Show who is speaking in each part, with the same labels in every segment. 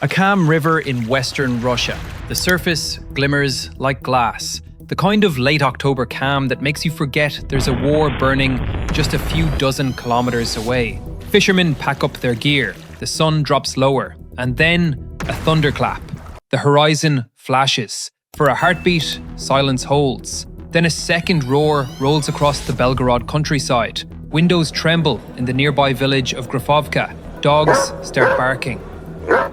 Speaker 1: A calm river in western Russia. The surface glimmers like glass. The kind of late October calm that makes you forget there's a war burning just a few dozen kilometers away. Fishermen pack up their gear, the sun drops lower, and then a thunderclap. The horizon flashes. For a heartbeat, silence holds. Then a second roar rolls across the Belgorod countryside. Windows tremble in the nearby village of Grafovka. Dogs start barking.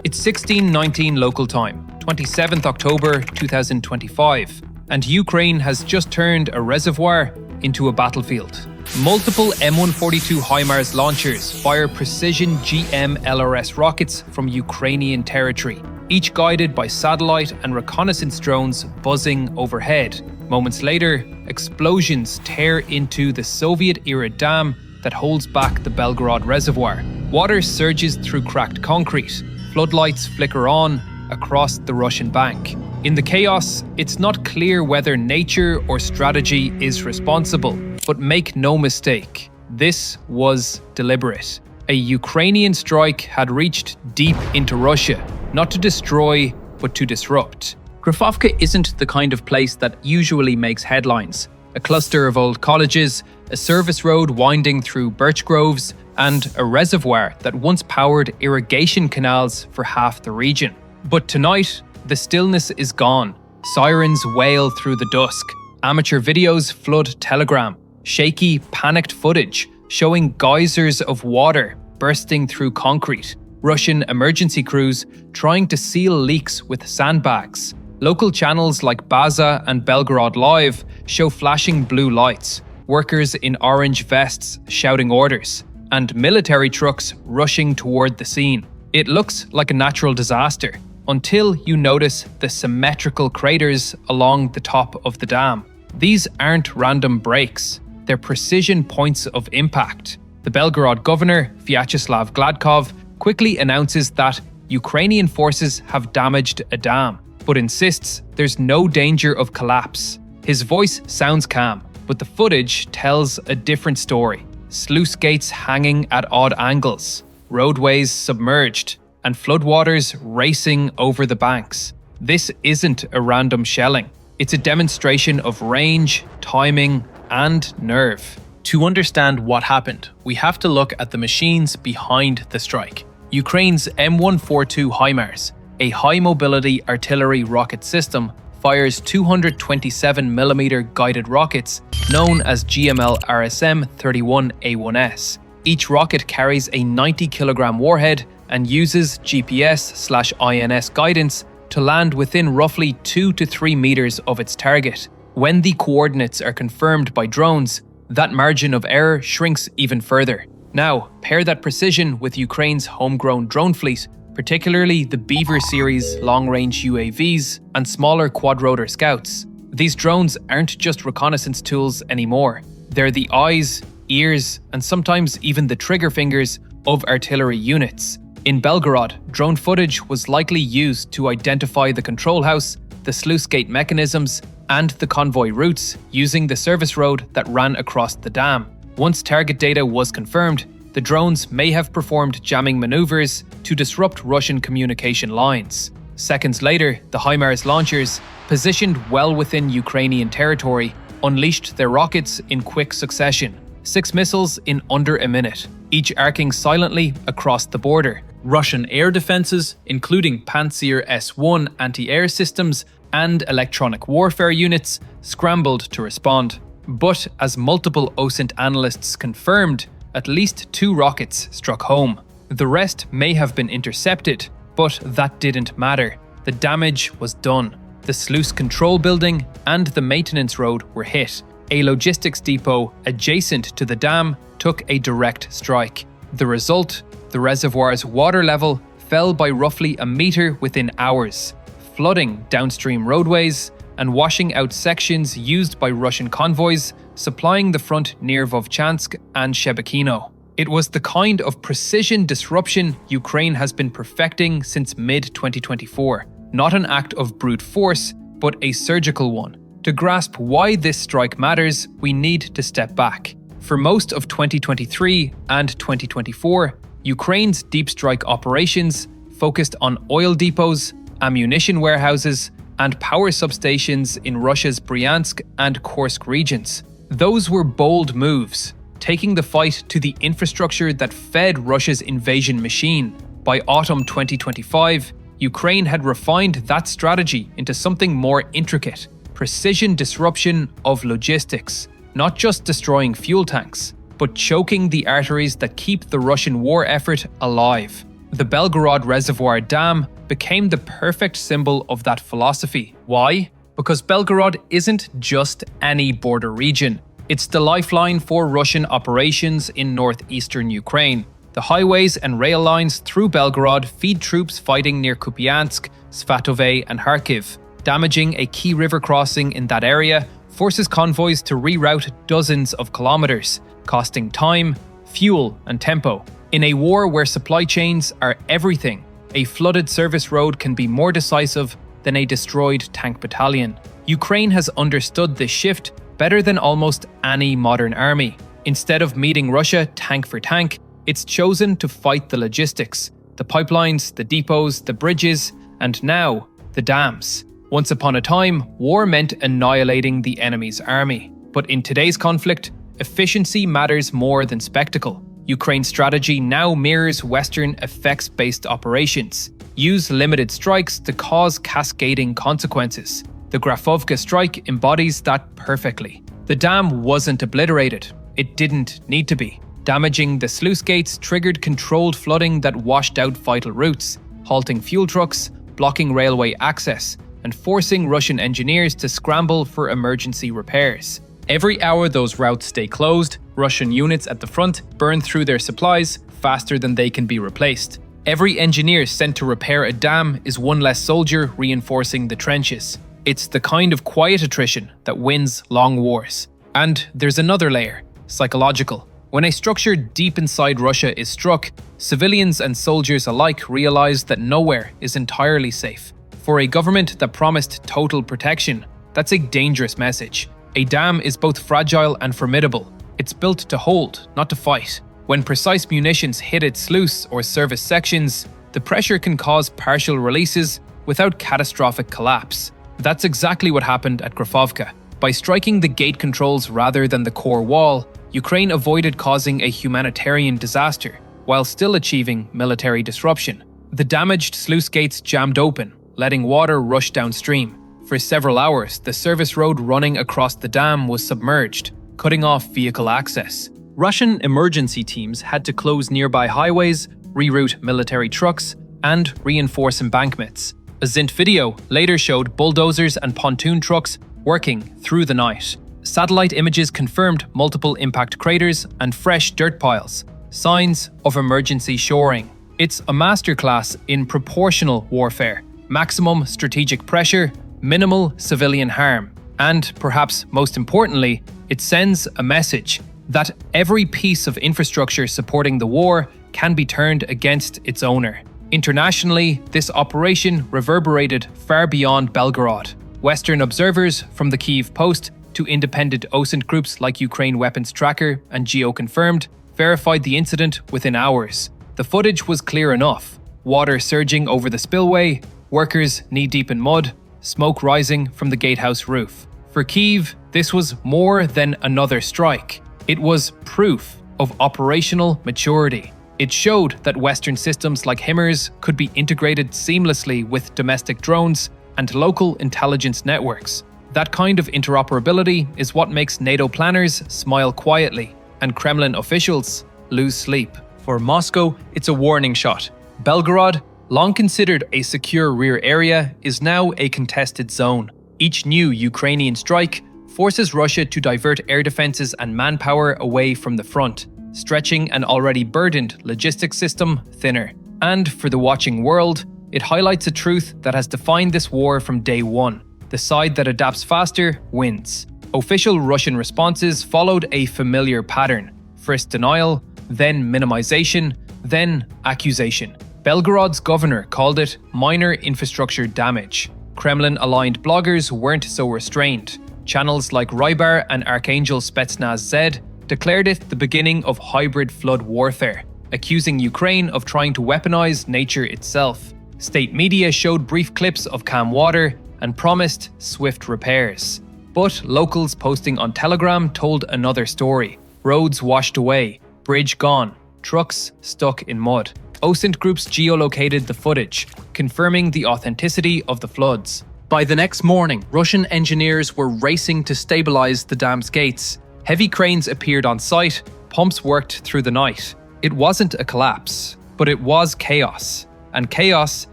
Speaker 1: It's 16:19 local time, 27th October 2025, and Ukraine has just turned a reservoir into a battlefield. Multiple M142 HIMARS launchers fire precision GMLRS rockets from Ukrainian territory, each guided by satellite and reconnaissance drones buzzing overhead. Moments later, explosions tear into the Soviet-era dam that holds back the Belgorod Reservoir. Water surges through cracked concrete. Floodlights flicker on across the Russian bank. In the chaos, it's not clear whether nature or strategy is responsible. But make no mistake, this was deliberate. A Ukrainian strike had reached deep into Russia, not to destroy, but to disrupt. Grafovka isn't the kind of place that usually makes headlines. A cluster of old colleges, a service road winding through birch groves, and a reservoir that once powered irrigation canals for half the region. But tonight, the stillness is gone. Sirens wail through the dusk. Amateur videos flood Telegram. Shaky, panicked footage showing geysers of water bursting through concrete. Russian emergency crews trying to seal leaks with sandbags. Local channels like Baza and Belgorod Live show flashing blue lights, workers in orange vests shouting orders, and military trucks rushing toward the scene. It looks like a natural disaster, until you notice the symmetrical craters along the top of the dam. These aren't random breaks, they're precision points of impact. The Belgorod governor, Vyacheslav Gladkov, quickly announces that Ukrainian forces have damaged a dam, but insists there's no danger of collapse. His voice sounds calm, but the footage tells a different story. Sluice gates hanging at odd angles, roadways submerged, and floodwaters racing over the banks. This isn't a random shelling. It's a demonstration of range, timing, and nerve. To understand what happened, we have to look at the machines behind the strike. Ukraine's M142 HIMARS, a high-mobility artillery rocket system, fires 227mm guided rockets known as GMLRS 31A1S. Each rocket carries a 90-kilogram warhead and uses GPS/INS guidance to land within roughly 2 to 3 meters of its target. When the coordinates are confirmed by drones, that margin of error shrinks even further. Now, pair that precision with Ukraine's homegrown drone fleet, particularly the Beaver-series long-range UAVs and smaller quadrotor scouts. These drones aren't just reconnaissance tools anymore. They're the eyes, ears, and sometimes even the trigger fingers of artillery units. In Belgorod, drone footage was likely used to identify the control house, the sluice gate mechanisms, and the convoy routes using the service road that ran across the dam. Once target data was confirmed, the drones may have performed jamming maneuvers to disrupt Russian communication lines. Seconds later, the HIMARS launchers, positioned well within Ukrainian territory, unleashed their rockets in quick succession. 6 missiles in under a minute, each arcing silently across the border. Russian air defenses, including Pantsir S-1 anti-air systems and electronic warfare units, scrambled to respond. But as multiple OSINT analysts confirmed, at least 2 rockets struck home. The rest may have been intercepted, but that didn't matter. The damage was done. The sluice control building and the maintenance road were hit. A logistics depot adjacent to the dam took a direct strike. The result? The reservoir's water level fell by roughly a meter within hours, flooding downstream roadways and washing out sections used by Russian convoys supplying the front near Vovchansk and Shebekino. It was the kind of precision disruption Ukraine has been perfecting since mid-2024. Not an act of brute force, but a surgical one. To grasp why this strike matters, we need to step back. For most of 2023 and 2024, Ukraine's deep strike operations focused on oil depots, ammunition warehouses, and power substations in Russia's Bryansk and Kursk regions. Those were bold moves, taking the fight to the infrastructure that fed Russia's invasion machine. By autumn 2025, Ukraine had refined that strategy into something more intricate: precision disruption of logistics, not just destroying fuel tanks, but choking the arteries that keep the Russian war effort alive. The Belgorod Reservoir Dam became the perfect symbol of that philosophy. Why? Because Belgorod isn't just any border region. It's the lifeline for Russian operations in northeastern Ukraine. The highways and rail lines through Belgorod feed troops fighting near Kupiansk, Svatove, and Kharkiv. Damaging a key river crossing in that area forces convoys to reroute dozens of kilometers, costing time, fuel, and tempo. In a war where supply chains are everything, a flooded service road can be more decisive than a destroyed tank battalion. Ukraine has understood this shift better than almost any modern army. Instead of meeting Russia tank for tank, it's chosen to fight the logistics, the pipelines, the depots, the bridges, and now the dams. Once upon a time, war meant annihilating the enemy's army. But in today's conflict, efficiency matters more than spectacle. Ukraine's strategy now mirrors Western effects-based operations. Use limited strikes to cause cascading consequences. The Grafovka strike embodies that perfectly. The dam wasn't obliterated. It didn't need to be. Damaging the sluice gates triggered controlled flooding that washed out vital routes, halting fuel trucks, blocking railway access, and forcing Russian engineers to scramble for emergency repairs. Every hour those routes stay closed, Russian units at the front burn through their supplies faster than they can be replaced. Every engineer sent to repair a dam is one less soldier reinforcing the trenches. It's the kind of quiet attrition that wins long wars. And there's another layer: psychological. When a structure deep inside Russia is struck, civilians and soldiers alike realize that nowhere is entirely safe. For a government that promised total protection, that's a dangerous message. A dam is both fragile and formidable. It's built to hold, not to fight. When precise munitions hit its sluice or service sections, the pressure can cause partial releases without catastrophic collapse. That's exactly what happened at Grafovka. By striking the gate controls rather than the core wall, Ukraine avoided causing a humanitarian disaster while still achieving military disruption. The damaged sluice gates jammed open, letting water rush downstream. For several hours, the service road running across the dam was submerged, cutting off vehicle access. Russian emergency teams had to close nearby highways, reroute military trucks, and reinforce embankments. A Zint video later showed bulldozers and pontoon trucks working through the night. Satellite images confirmed multiple impact craters and fresh dirt piles, signs of emergency shoring. It's a masterclass in proportional warfare, maximum strategic pressure, minimal civilian harm, and perhaps most importantly, it sends a message that every piece of infrastructure supporting the war can be turned against its owner. Internationally, this operation reverberated far beyond Belgorod. Western observers, from the Kyiv Post to independent OSINT groups like Ukraine Weapons Tracker and GeoConfirmed, verified the incident within hours. The footage was clear enough: water surging over the spillway, workers knee-deep in mud, smoke rising from the gatehouse roof. For Kyiv, this was more than another strike. It was proof of operational maturity. It showed that Western systems like HIMARS could be integrated seamlessly with domestic drones and local intelligence networks. That kind of interoperability is what makes NATO planners smile quietly and Kremlin officials lose sleep. For Moscow, it's a warning shot. Belgorod, long considered a secure rear area, is now a contested zone. Each new Ukrainian strike forces Russia to divert air defenses and manpower away from the front, stretching an already burdened logistics system thinner. And for the watching world, it highlights a truth that has defined this war from day one: the side that adapts faster wins. Official Russian responses followed a familiar pattern: first denial, then minimization, then accusation. Belgorod's governor called it minor infrastructure damage. Kremlin-aligned bloggers weren't so restrained. Channels like Rybar and Archangel Spetsnaz Z declared it the beginning of hybrid flood warfare. accusing Ukraine of trying to weaponize nature itself. State media showed brief clips of calm water and promised swift repairs. But locals posting on Telegram told another story. Roads washed away, bridge gone, trucks stuck in mud. OSINT groups geolocated the footage, confirming the authenticity of the floods. By the next morning, Russian engineers were racing to stabilize the dam's gates. Heavy cranes appeared on site, pumps worked through the night. It wasn't a collapse, but it was chaos. And chaos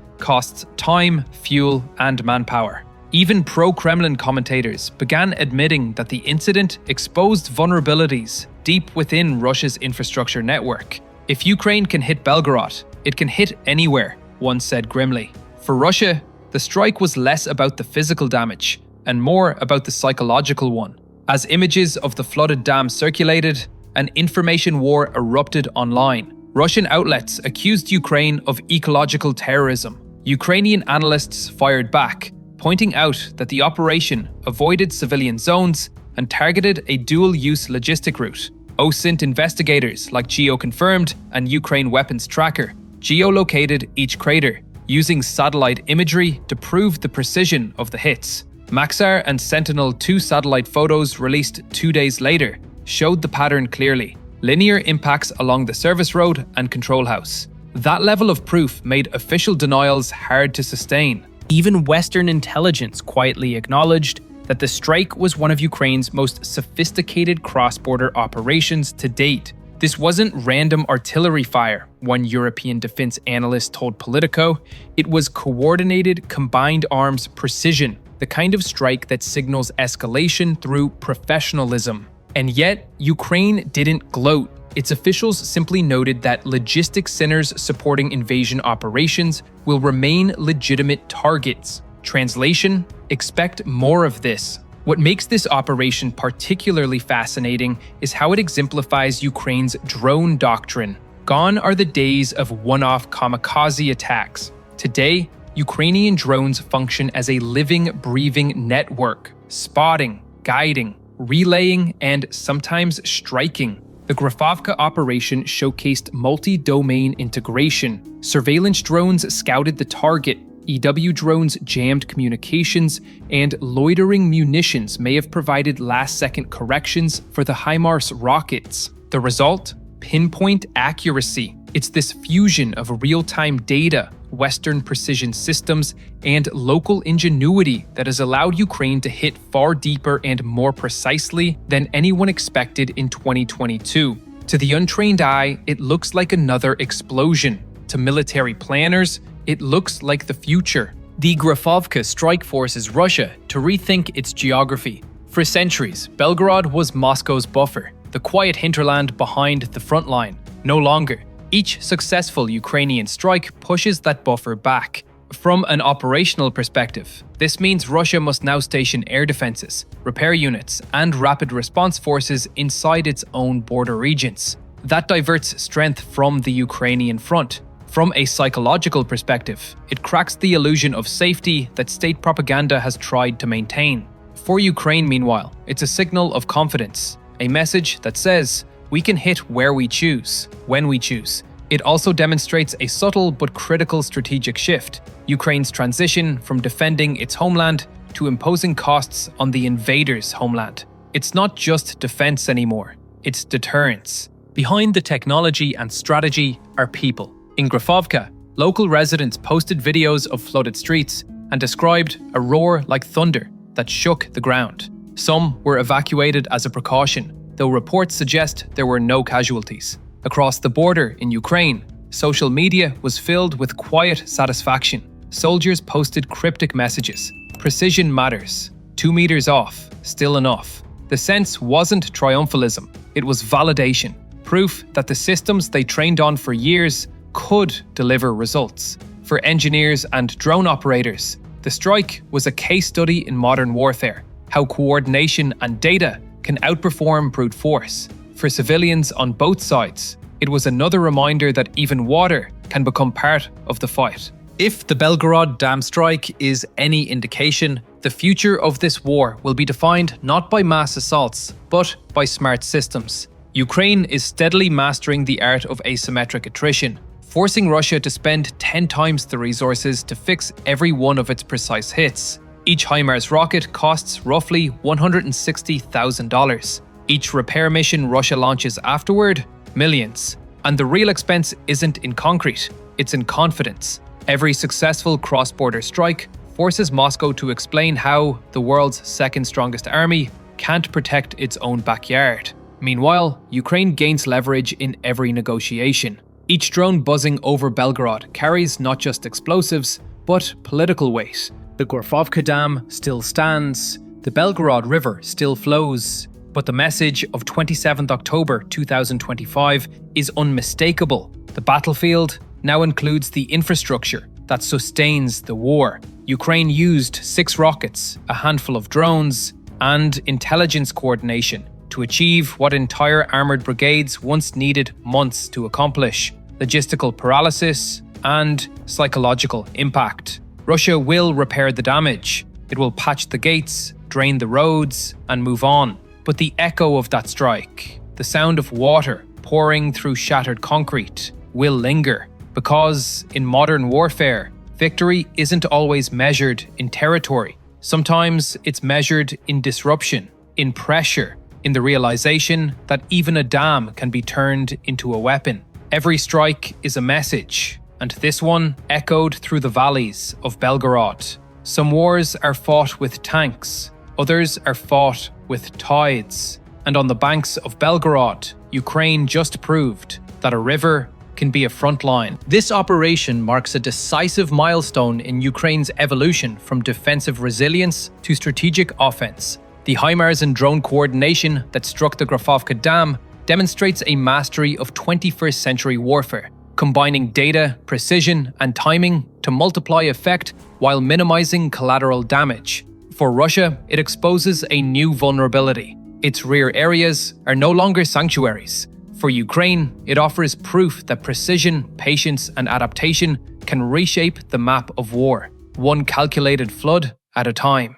Speaker 1: costs time, fuel, and manpower. Even pro-Kremlin commentators began admitting that the incident exposed vulnerabilities deep within Russia's infrastructure network. If Ukraine can hit Belgorod, it can hit anywhere, one said grimly. For Russia, the strike was less about the physical damage and more about the psychological one. As images of the flooded dam circulated, an information war erupted online. Russian outlets accused Ukraine of ecological terrorism. Ukrainian analysts fired back, pointing out that the operation avoided civilian zones and targeted a dual-use logistic route. OSINT investigators like GeoConfirmed and Ukraine Weapons Tracker geolocated each crater, using satellite imagery to prove the precision of the hits. Maxar and Sentinel-2 satellite photos released 2 days later showed the pattern clearly. Linear impacts along the service road and control house. That level of proof made official denials hard to sustain. Even Western intelligence quietly acknowledged that the strike was one of Ukraine's most sophisticated cross-border operations to date. This wasn't random artillery fire, one European defense analyst told Politico. It was coordinated, combined arms precision, the kind of strike that signals escalation through professionalism. And yet, Ukraine didn't gloat. Its officials simply noted that logistics centers supporting invasion operations will remain legitimate targets. Translation: expect more of this. What makes this operation particularly fascinating is how it exemplifies Ukraine's drone doctrine. Gone are the days of one-off kamikaze attacks. Today, Ukrainian drones function as a living, breathing network, spotting, guiding, relaying, and sometimes striking. The Grafovka operation showcased multi-domain integration. Surveillance drones scouted the target, EW drones jammed communications, and loitering munitions may have provided last-second corrections for the HIMARS rockets. The result? Pinpoint accuracy. It's this fusion of real-time data, Western precision systems, and local ingenuity that has allowed Ukraine to hit far deeper and more precisely than anyone expected in 2022. To the untrained eye, it looks like another explosion. To military planners, it looks like the future. The Grafovka strike forces Russia to rethink its geography. For centuries, Belgorod was Moscow's buffer, the quiet hinterland behind the front line. No longer. Each successful Ukrainian strike pushes that buffer back. From an operational perspective, this means Russia must now station air defenses, repair units, and rapid response forces inside its own border regions. That diverts strength from the Ukrainian front. From a psychological perspective, it cracks the illusion of safety that state propaganda has tried to maintain. For Ukraine, meanwhile, it's a signal of confidence, a message that says, we can hit where we choose, when we choose. It also demonstrates a subtle but critical strategic shift, Ukraine's transition from defending its homeland to imposing costs on the invader's homeland. It's not just defense anymore, it's deterrence. Behind the technology and strategy are people. In Grafovka, local residents posted videos of flooded streets and described a roar like thunder that shook the ground. Some were evacuated as a precaution, though reports suggest there were no casualties. Across the border in Ukraine, social media was filled with quiet satisfaction. Soldiers posted cryptic messages. Precision matters. 2 meters off, still enough. The sense wasn't triumphalism, it was validation. Proof that the systems they trained on for years could deliver results. For engineers and drone operators, the strike was a case study in modern warfare, how coordination and data can outperform brute force. For civilians on both sides, it was another reminder that even water can become part of the fight. If the Belgorod Dam strike is any indication, the future of this war will be defined not by mass assaults, but by smart systems. Ukraine is steadily mastering the art of asymmetric attrition, forcing Russia to spend 10 times the resources to fix every one of its precise hits. Each HIMARS rocket costs roughly $160,000. Each repair mission Russia launches afterward, millions. And the real expense isn't in concrete, it's in confidence. Every successful cross-border strike forces Moscow to explain how the world's second strongest army can't protect its own backyard. Meanwhile, Ukraine gains leverage in every negotiation. Each drone buzzing over Belgorod carries not just explosives, but political weight. The Grafovka Dam still stands, the Belgorod River still flows, but the message of 27th October 2025 is unmistakable. The battlefield now includes the infrastructure that sustains the war. Ukraine used 6 rockets, a handful of drones, and intelligence coordination to achieve what entire armoured brigades once needed months to accomplish: logistical paralysis and psychological impact. Russia will repair the damage. It will patch the gates, drain the roads, and move on. But the echo of that strike, the sound of water pouring through shattered concrete, will linger. Because in modern warfare, victory isn't always measured in territory. Sometimes it's measured in disruption, in pressure, in the realization that even a dam can be turned into a weapon. Every strike is a message, and this one echoed through the valleys of Belgorod. Some wars are fought with tanks, others are fought with tides. And on the banks of Belgorod, Ukraine just proved that a river can be a front line. This operation marks a decisive milestone in Ukraine's evolution from defensive resilience to strategic offense. The HIMARS and drone coordination that struck the Grafovka Dam demonstrates a mastery of 21st century warfare, combining data, precision, and timing to multiply effect while minimizing collateral damage. For Russia, it exposes a new vulnerability. Its rear areas are no longer sanctuaries. For Ukraine, it offers proof that precision, patience, and adaptation can reshape the map of war, one calculated flood at a time.